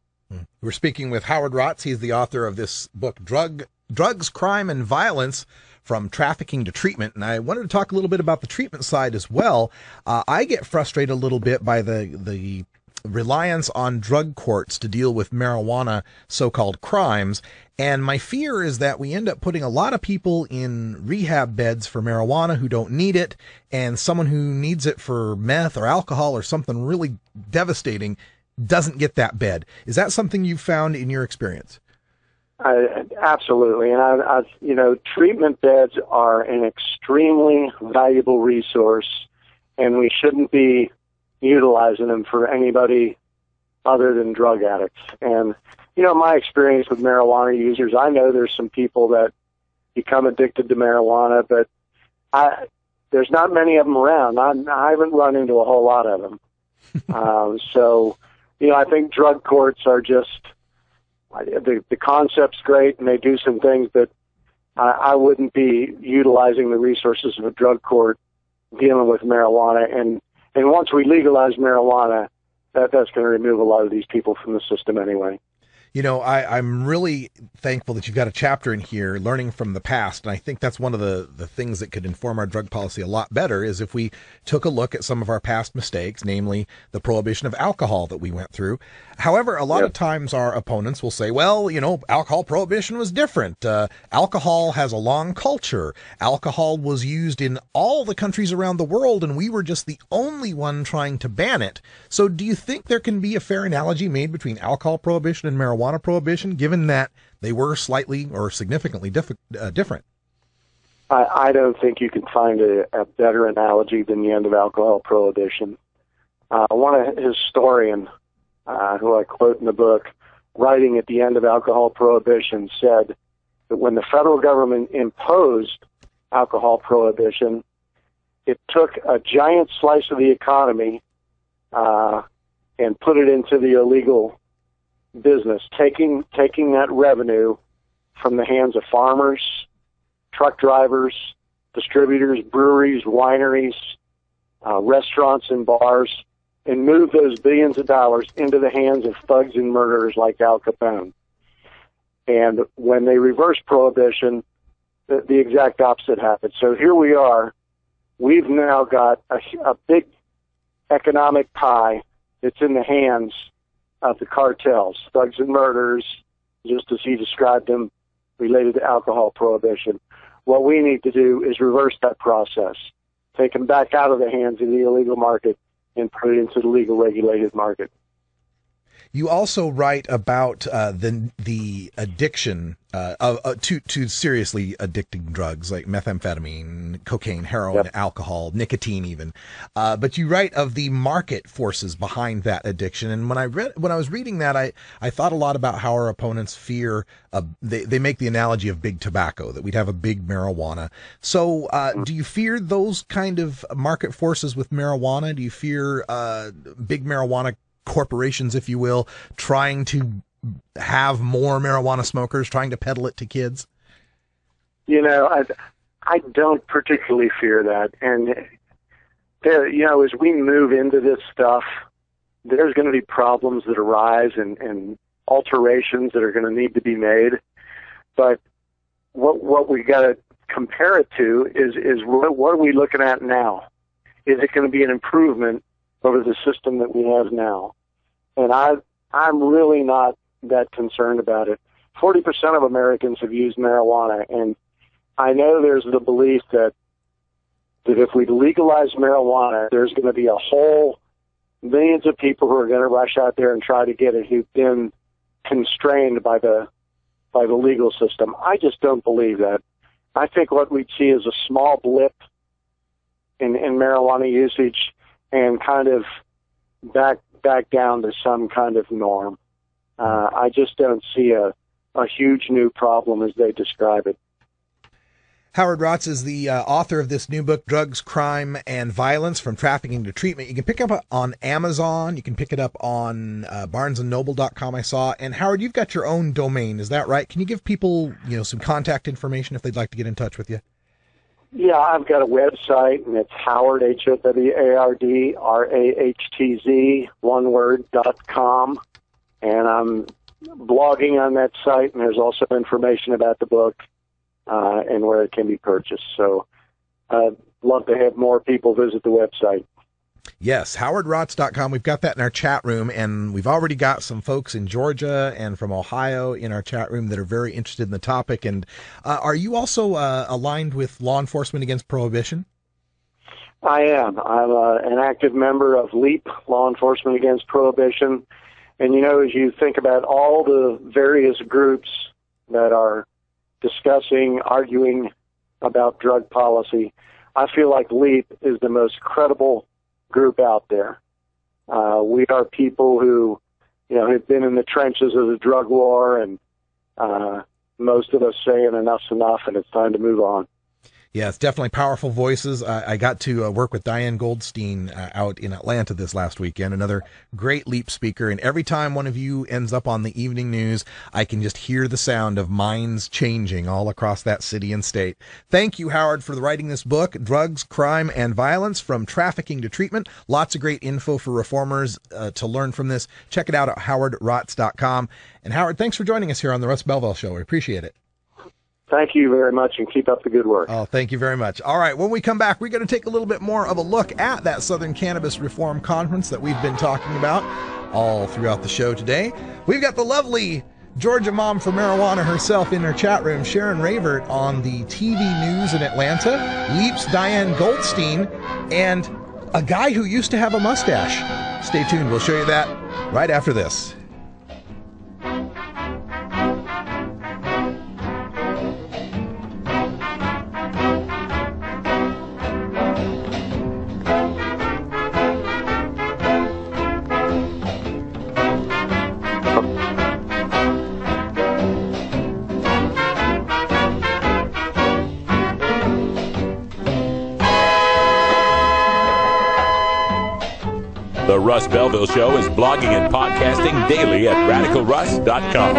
We're speaking with Howard Rotz. He's the author of this book, Drugs, Crime, and Violence, From Trafficking to Treatment. And I wanted to talk a little bit about the treatment side as well. I get frustrated a little bit by the reliance on drug courts to deal with marijuana so-called crimes. And my fear is that we end up putting a lot of people in rehab beds for marijuana who don't need it, and someone who needs it for meth or alcohol or something really devastating doesn't get that bed. Is that something you've found in your experience? Absolutely. And treatment beds are an extremely valuable resource, and we shouldn't be utilizing them for anybody other than drug addicts. And, my experience with marijuana users, I know there's some people that become addicted to marijuana, but there's not many of them around. I haven't run into a whole lot of them. I think drug courts are just, the concept's great and they do some things, but I wouldn't be utilizing the resources of a drug court dealing with marijuana. And once we legalize marijuana, that's going to remove a lot of these people from the system anyway. You know, I'm really thankful that you've got a chapter in here, learning from the past. And I think that's one of the things that could inform our drug policy a lot better is if we took a look at some of our past mistakes, namely the prohibition of alcohol that we went through. However, a lot of times our opponents will say, well, you know, alcohol prohibition was different. Alcohol has a long culture. Alcohol was used in all the countries around the world, and we were just the only one trying to ban it. So do you think there can be a fair analogy made between alcohol prohibition and marijuana prohibition, given that they were slightly or significantly different? I don't think you can find a better analogy than the end of alcohol prohibition. One historian, who I quote in the book, writing at the end of alcohol prohibition, said that when the federal government imposed alcohol prohibition, it took a giant slice of the economy and put it into the illegal business, taking that revenue from the hands of farmers, truck drivers, distributors, breweries, wineries, restaurants and bars, and move those billions of dollars into the hands of thugs and murderers like Al Capone. And when they reversed prohibition, the exact opposite happened. So here we are. We've now got a big economic pie that's in the hands of the cartels, thugs and murderers, just as he described them, related to alcohol prohibition. What we need to do is reverse that process, take them back out of the hands of the illegal market and put it into the legal regulated market. You also write about the addiction to seriously addicting drugs like methamphetamine, cocaine, heroin, alcohol, nicotine even. But you write of the market forces behind that addiction. And when I was reading that, I thought a lot about how our opponents fear. They make the analogy of big tobacco, that we'd have a big marijuana. So do you fear those kind of market forces with marijuana? Do you fear big marijuana corporations, if you will, trying to have more marijuana smokers, trying to peddle it to kids? You know, I don't particularly fear that. And, you know, as we move into this stuff, there's going to be problems that arise and alterations that are going to need to be made. But what we got to compare it to is what are we looking at now? Is it going to be an improvement over the system that we have now? And I'm really not that concerned about it. 40% of Americans have used marijuana, and I know there's the belief that if we legalize marijuana, there's going to be a whole millions of people who are going to rush out there and try to get it who've been constrained by the legal system. I just don't believe that. I think what we'd see is a small blip in marijuana usage and kind of back down to some kind of norm. I just don't see a huge new problem as they describe it. Howard Rotz is the author of this new book, Drugs, Crime, and Violence, From Trafficking to Treatment. You can pick it up on Amazon. You can pick it up on barnesandnoble.com, I saw. And Howard, you've got your own domain. Is that right? Can you give people, some contact information if they'd like to get in touch with you? Yeah, I've got a website, and it's Howard, HOWARD, RAHTZ, one word, .com. And I'm blogging on that site, and there's also information about the book and where it can be purchased. So I'd love to have more people visit the website. Yes, howardrotz.com. We've got that in our chat room, and we've already got some folks in Georgia and from Ohio in our chat room that are very interested in the topic. And are you also aligned with Law Enforcement Against Prohibition? I am. I'm an active member of LEAP, Law Enforcement Against Prohibition. And, as you think about all the various groups that are discussing, arguing about drug policy, I feel like LEAP is the most credible group out there. We are people who, have been in the trenches of the drug war, and most of us saying enough's enough and it's time to move on. Yeah, it's definitely powerful voices. I got to work with Diane Goldstein out in Atlanta this last weekend, another great Leap speaker. And every time one of you ends up on the evening news, I can just hear the sound of minds changing all across that city and state. Thank you, Howard, for writing this book, Drugs, Crime, and Violence, From Trafficking to Treatment. Lots of great info for reformers to learn from this. Check it out at howardrotz.com. And Howard, thanks for joining us here on the Russ Belville Show. We appreciate it. Thank you very much, and keep up the good work. Oh, thank you very much. All right, when we come back, we're going to take a little bit more of a look at that Southern Cannabis Reform Conference that we've been talking about all throughout the show today. We've got the lovely Georgia mom for marijuana herself in her chat room, Sharon Ravert, on the TV news in Atlanta, Leap's Diane Goldstein, and a guy who used to have a mustache. Stay tuned. We'll show you that right after this. The Russ Belville Show is blogging and podcasting daily at radicalruss.com.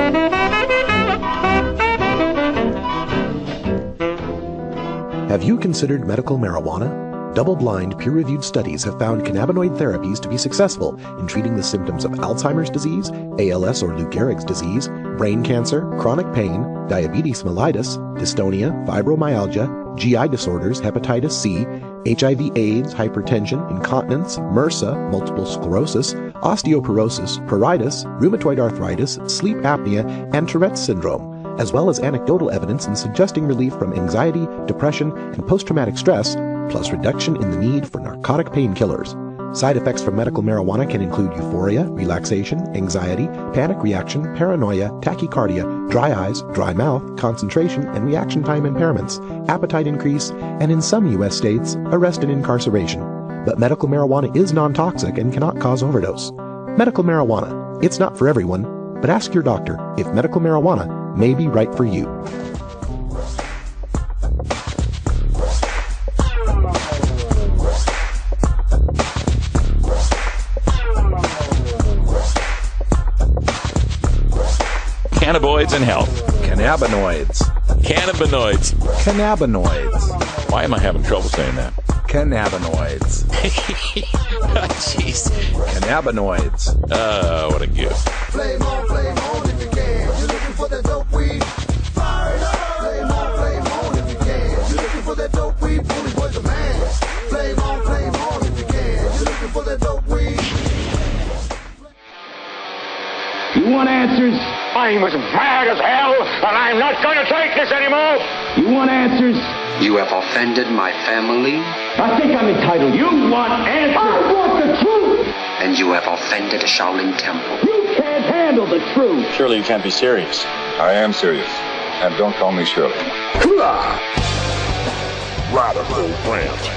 Have you considered medical marijuana? Double-blind, peer-reviewed studies have found cannabinoid therapies to be successful in treating the symptoms of Alzheimer's disease, ALS or Lou Gehrig's disease, brain cancer, chronic pain, diabetes mellitus, dystonia, fibromyalgia, GI disorders, hepatitis C, HIV/AIDS, hypertension, incontinence, MRSA, multiple sclerosis, osteoporosis, pruritus, rheumatoid arthritis, sleep apnea, and Tourette's syndrome, as well as anecdotal evidence in suggesting relief from anxiety, depression, and post-traumatic stress, plus reduction in the need for narcotic painkillers. Side effects from medical marijuana can include euphoria, relaxation, anxiety, panic reaction, paranoia, tachycardia, dry eyes, dry mouth, concentration and reaction time impairments, appetite increase, and in some U.S. states, arrest and incarceration. But medical marijuana is non-toxic and cannot cause overdose. Medical marijuana, it's not for everyone, but ask your doctor if medical marijuana may be right for you. Cannabinoids and health. Cannabinoids. Cannabinoids. Cannabinoids. Why am I having trouble saying that? Cannabinoids. Jeez. Cannabinoids. What a gift. Flame on if you can. You're looking for that dope weed. Fire it up. Flame on if you can. You're looking for that dope weed. Bully boy's the man. Flame on if you can. You're looking for that dope weed. You want answers? I'm as mad as hell, and I'm not going to take this anymore. You want answers? You have offended my family. I think I'm entitled. You want answers? I want the truth. And you have offended a Shaolin temple. You can't handle the truth. Surely you can't be serious. I am serious. And don't call me Shirley. Radical Branch.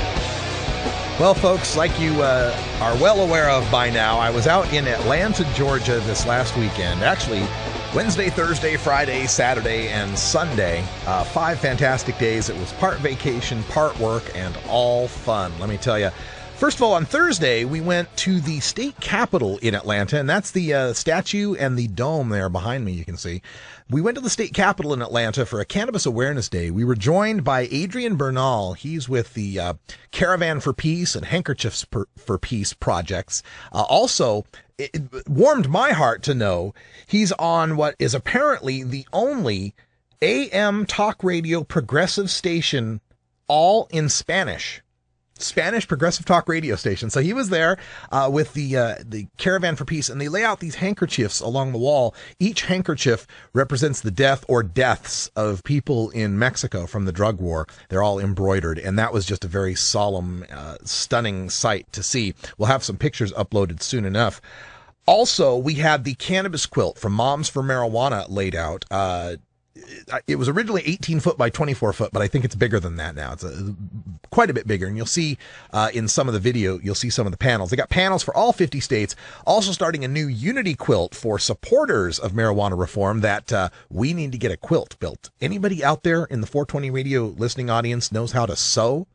Well, folks, like you are well aware of by now, I was out in Atlanta, Georgia this last weekend. Actually, Wednesday, Thursday, Friday, Saturday, and Sunday. 5 fantastic days. It was part vacation, part work, and all fun, let me tell you. First of all, on Thursday, we went to the state capitol in Atlanta, and that's the statue and the dome there behind me, you can see. We went to the state capitol in Atlanta for a Cannabis Awareness Day. We were joined by Adrian Bernal. He's with the Caravan for Peace and Handkerchiefs for Peace projects. Also, it warmed my heart to know he's on what is apparently the only AM talk radio progressive station all in Spanish progressive talk radio station. So he was there with the Caravan for Peace, and they lay out these handkerchiefs along the wall. Each handkerchief represents the death or deaths of people in Mexico from the drug war. They're all embroidered, and that was just a very solemn, stunning sight to see. We'll have some pictures uploaded soon enough. Also, we had the cannabis quilt from Moms for Marijuana laid out. it was originally 18 foot by 24 foot, but I think it's bigger than that now. It's quite a bit bigger. And you'll see in some of the video, you'll see some of the panels. They got panels for all 50 states, also starting a new unity quilt for supporters of marijuana reform that we need to get a quilt built. Anybody out there in the 420 radio listening audience knows how to sew?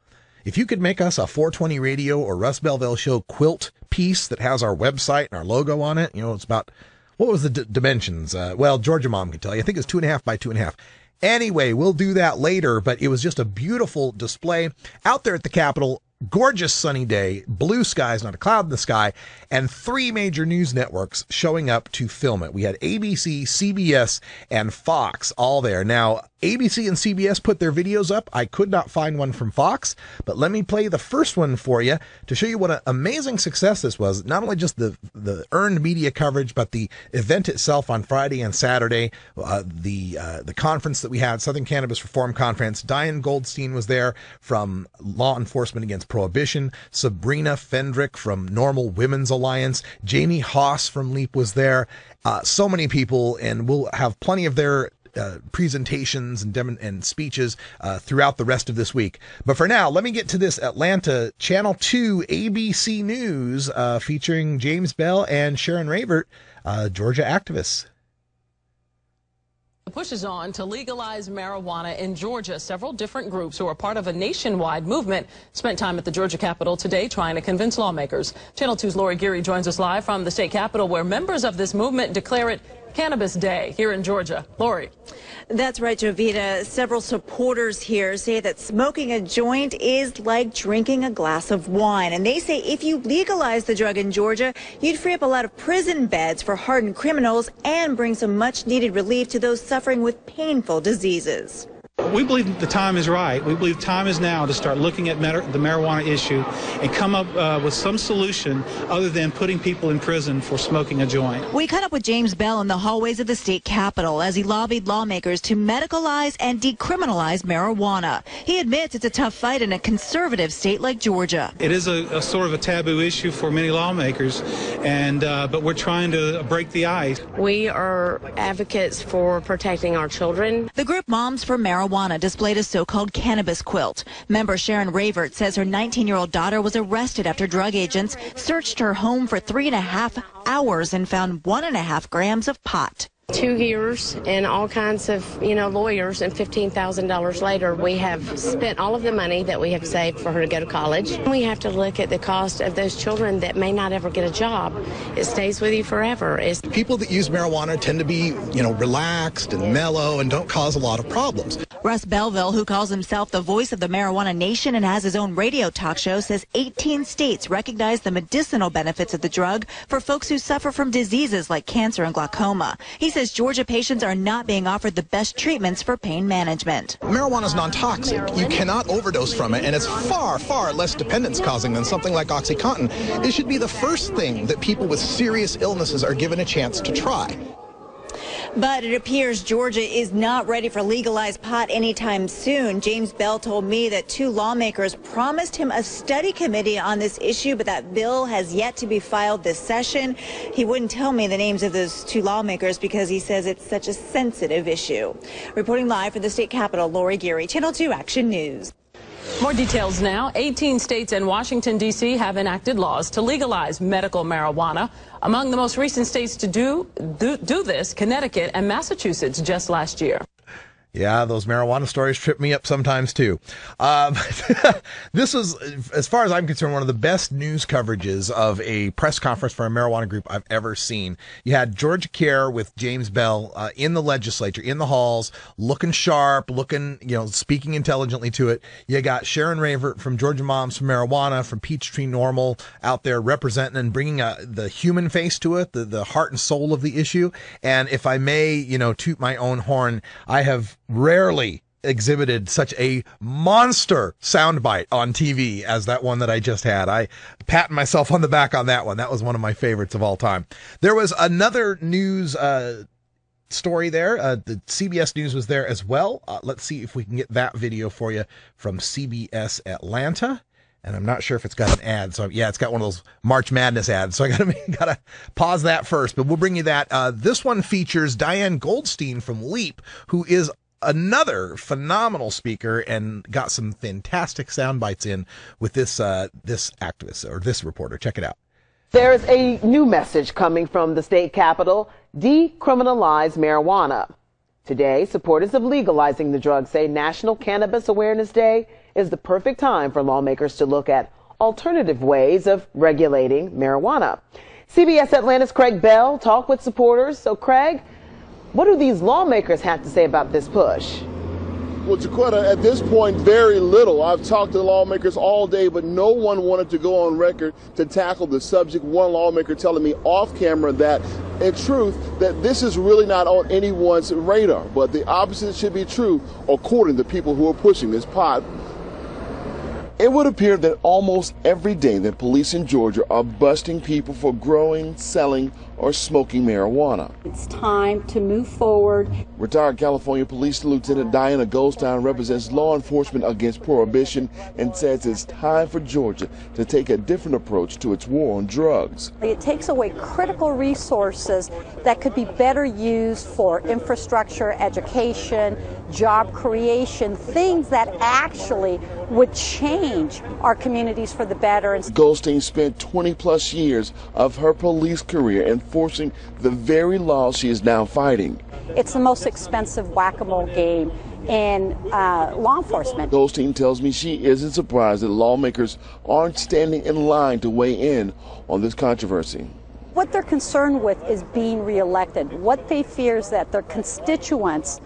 If you could make us a 420 radio or Russ Belville show quilt piece that has our website and our logo on it, it's about, what was the dimensions? Well, Georgia Mom can tell you. I think it's 2.5 by 2.5. Anyway, we'll do that later, but it was just a beautiful display out there at the Capitol. Gorgeous sunny day, blue skies, not a cloud in the sky, and 3 major news networks showing up to film it. We had ABC, CBS, and Fox all there. Now, ABC and CBS put their videos up. I could not find one from Fox, but let me play the first one for you to show you what an amazing success this was. Not only just the earned media coverage, but the event itself on Friday and Saturday, the conference that we had, Southern Cannabis Reform Conference. Diane Goldstein was there from Law Enforcement Against Prohibition. Sabrina Fendrick from Normal Women's Alliance. Jamie Haas from LEAP was there. So many people, and we'll have plenty of their presentations and speeches throughout the rest of this week. But for now, let me get to this Atlanta Channel 2 ABC News featuring James Bell and Sharon Ravert, Georgia activists. The push is on to legalize marijuana in Georgia. Several different groups who are part of a nationwide movement spent time at the Georgia Capitol today trying to convince lawmakers. Channel 2's Lori Geary joins us live from the state capitol, where members of this movement declare it Cannabis Day here in Georgia. Lori. That's right, Jovita. Several supporters here say that smoking a joint is like drinking a glass of wine. And they say if you legalize the drug in Georgia, you'd free up a lot of prison beds for hardened criminals and bring some much needed relief to those suffering with painful diseases. We believe the time is right. We believe time is now to start looking at the marijuana issue and come up with some solution other than putting people in prison for smoking a joint. We caught up with James Bell in the hallways of the state capitol as he lobbied lawmakers to medicalize and decriminalize marijuana. He admits it's a tough fight in a conservative state like Georgia. It is a sort of a taboo issue for many lawmakers, and but we're trying to break the ice. We are advocates for protecting our children. The group Moms for Marijuana displayed a so-called cannabis quilt. Member Sharon Ravert says her 19-year-old daughter was arrested after drug agents searched her home for 3.5 hours and found 1.5 grams of pot. 2 years and all kinds of, lawyers, and $15,000 later, we have spent all of the money that we have saved for her to go to college. We have to look at the cost of those children that may not ever get a job. It stays with you forever. People that use marijuana tend to be, relaxed and mellow and don't cause a lot of problems. Russ Belville, who calls himself the voice of the marijuana nation and has his own radio talk show, says 18 states recognize the medicinal benefits of the drug for folks who suffer from diseases like cancer and glaucoma. He says Georgia patients are not being offered the best treatments for pain management. Marijuana is non-toxic. You cannot overdose from it, and it's far, far less dependence causing than something like OxyContin. It should be the first thing that people with serious illnesses are given a chance to try. But it appears Georgia is not ready for legalized pot anytime soon. James Bell told me that 2 lawmakers promised him a study committee on this issue, but that bill has yet to be filed this session. He wouldn't tell me the names of those 2 lawmakers because he says it's such a sensitive issue. Reporting live from the state capitol, Lori Geary, Channel 2 Action News. More details now. 18 states and Washington, D.C. have enacted laws to legalize medical marijuana. Among the most recent states to do this, Connecticut and Massachusetts just last year. Yeah, those marijuana stories trip me up sometimes, too. This was, as far as I'm concerned, one of the best news coverages of a press conference for a marijuana group I've ever seen. You had Georgia Care with James Bell in the legislature, in the halls, looking sharp, speaking intelligently to it. You got Sharon Ravert from Georgia Moms for Marijuana, from Peachtree Normal, out there representing and bringing the human face to it, the heart and soul of the issue. And if I may, toot my own horn, I have rarely exhibited such a monster soundbite on TV as that one that I just had. I pat myself on the back on that one. That was one of my favorites of all time. There was another news story there. The CBS News was there as well. Let's see if we can get that video for you from CBS Atlanta. And I'm not sure if it's got an ad. So yeah, it's got one of those March Madness ads. So I gotta pause that first, but we'll bring you that. This one features Diane Goldstein from LEAP, who is another phenomenal speaker and got some fantastic sound bites in with this activist or this reporter. Check it out. There's a new message coming from the state capitol: decriminalize marijuana. Today, supporters of legalizing the drug say National Cannabis Awareness Day is the perfect time for lawmakers to look at alternative ways of regulating marijuana. CBS Atlanta's Craig Bell talked with supporters. So, Craig, what do these lawmakers have to say about this push? Well, Chiquetta, at this point, very little. I've talked to lawmakers all day, but no one wanted to go on record to tackle the subject. One lawmaker telling me off camera that, in truth, that this is really not on anyone's radar. But the opposite should be true, according to people who are pushing this pot. It would appear that almost every day that police in Georgia are busting people for growing, selling, or smoking marijuana. It's time to move forward. Retired California Police Lieutenant Diana Goldstein represents law enforcement against prohibition and says it's time for Georgia to take a different approach to its war on drugs. It takes away critical resources that could be better used for infrastructure, education, job creation, things that actually would change our communities for the better. Goldstein spent 20-plus years of her police career enforcing the very laws she is now fighting. It's the most expensive whack-a-mole game in law enforcement. Goldstein tells me she isn't surprised that lawmakers aren't standing in line to weigh in on this controversy. What they're concerned with is being reelected. What they fear is that their constituents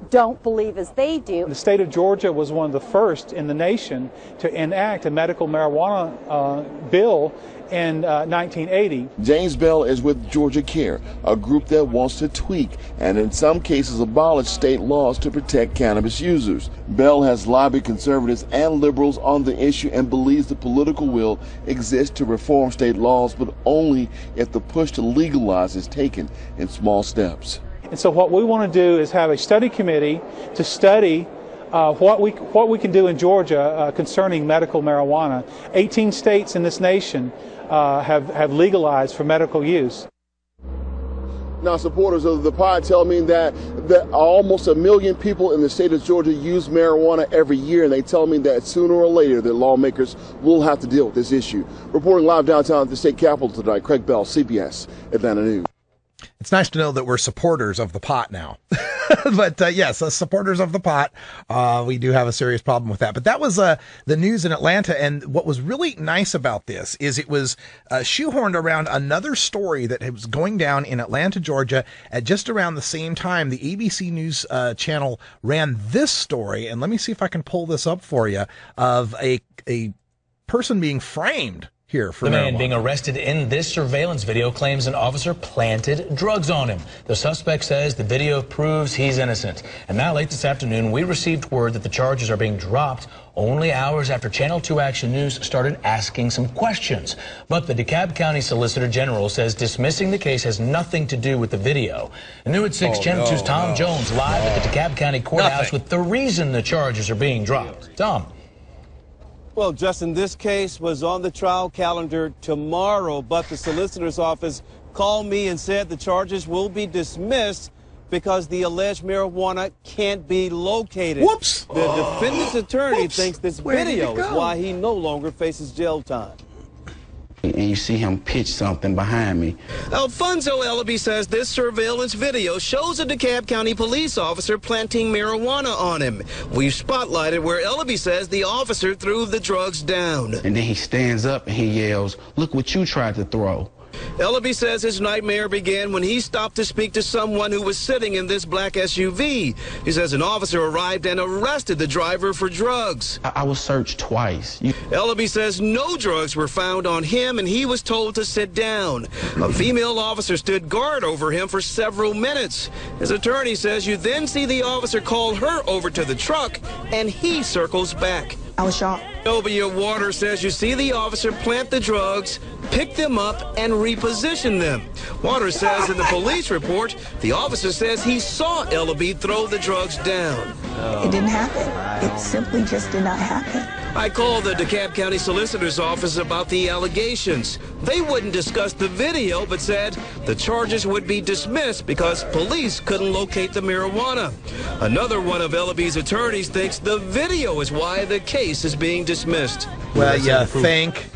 don't believe as they do. The state of Georgia was one of the first in the nation to enact a medical marijuana bill in 1980. James Bell is with Georgia Care, a group that wants to tweak and in some cases abolish state laws to protect cannabis users. Bell has lobbied conservatives and liberals on the issue and believes the political will exists to reform state laws, but only if the push to legalize is taken in small steps. And so what we want to do is have a study committee to study what we can do in Georgia concerning medical marijuana. 18 states in this nation have legalized for medical use. Now, supporters of the pod tell me that almost 1 million people in the state of Georgia use marijuana every year, and they tell me that sooner or later the lawmakers will have to deal with this issue. Reporting live downtown at the state capitol tonight, Craig Bell, CBS Atlanta News. It's nice to know that we're supporters of the pot now. But yes, as supporters of the pot, we do have a serious problem with that. But that was the news in Atlanta. And what was really nice about this is it was shoehorned around another story that was going down in Atlanta, Georgia at just around the same time. The ABC News channel ran this story. And let me see if I can pull this up for you, of a person being framed here for the man marijuana. being arrested in this surveillance video claims an officer planted drugs on him. The suspect says the video proves he's innocent. And now late this afternoon, we received word that the charges are being dropped only hours after Channel 2 Action News started asking some questions. But the DeKalb County Solicitor General says dismissing the case has nothing to do with the video. And new at 6, Channel 2's Tom Jones live at the DeKalb County Courthouse with the reason the charges are being dropped. Tom. Well, Justin, this case was on the trial calendar tomorrow, but the solicitor's office called me and said the charges will be dismissed because the alleged marijuana can't be located. Whoops! The defendant's attorney thinks this video is why he no longer faces jail time. And you see him pitch something behind me. Alfonso Ellaby says this surveillance video shows a DeKalb County police officer planting marijuana on him. We've spotlighted where Ellaby says the officer threw the drugs down. And then he stands up and he yells, "Look what you tried to throw." Ellaby says his nightmare began when he stopped to speak to someone who was sitting in this black SUV. He says an officer arrived and arrested the driver for drugs. I was searched twice. Ellaby says no drugs were found on him and he was told to sit down. A female officer stood guard over him for several minutes. His attorney says you then see the officer call her over to the truck and he circles back. I was shocked. Sylvia Waters says you see the officer plant the drugs, pick them up, and reposition them. Waters says in the police report, the officer says he saw Ellaby throw the drugs down. It didn't happen. It simply just did not happen. I called the DeKalb County Solicitor's Office about the allegations. They wouldn't discuss the video, but said the charges would be dismissed because police couldn't locate the marijuana. Another one of Ellaby's attorneys thinks the video is why the case is being dismissed. Well, you think?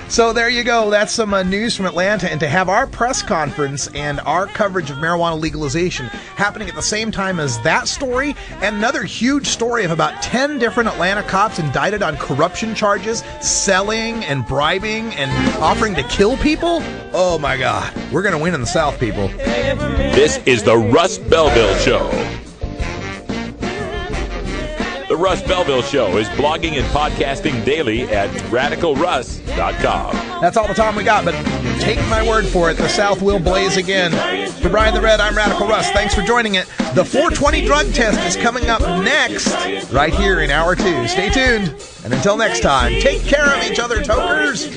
So there you go. That's some news from Atlanta. And to have our press conference and our coverage of marijuana legalization happening at the same time as that story, and another huge story of about 10 different Atlanta cops indicted on corruption charges, selling and bribing and offering to kill people. Oh my God. We're going to win in the South, people. This is the Russ Belville Show. The Russ Belville Show is blogging and podcasting daily at RadicalRuss.com. That's all the time we got, but take my word for it, the South will blaze again. For Brian the Red, I'm Radical Russ. Thanks for joining it. The 420 drug test is coming up next, right here in Hour 2. Stay tuned. And until next time, take care of each other, tokers.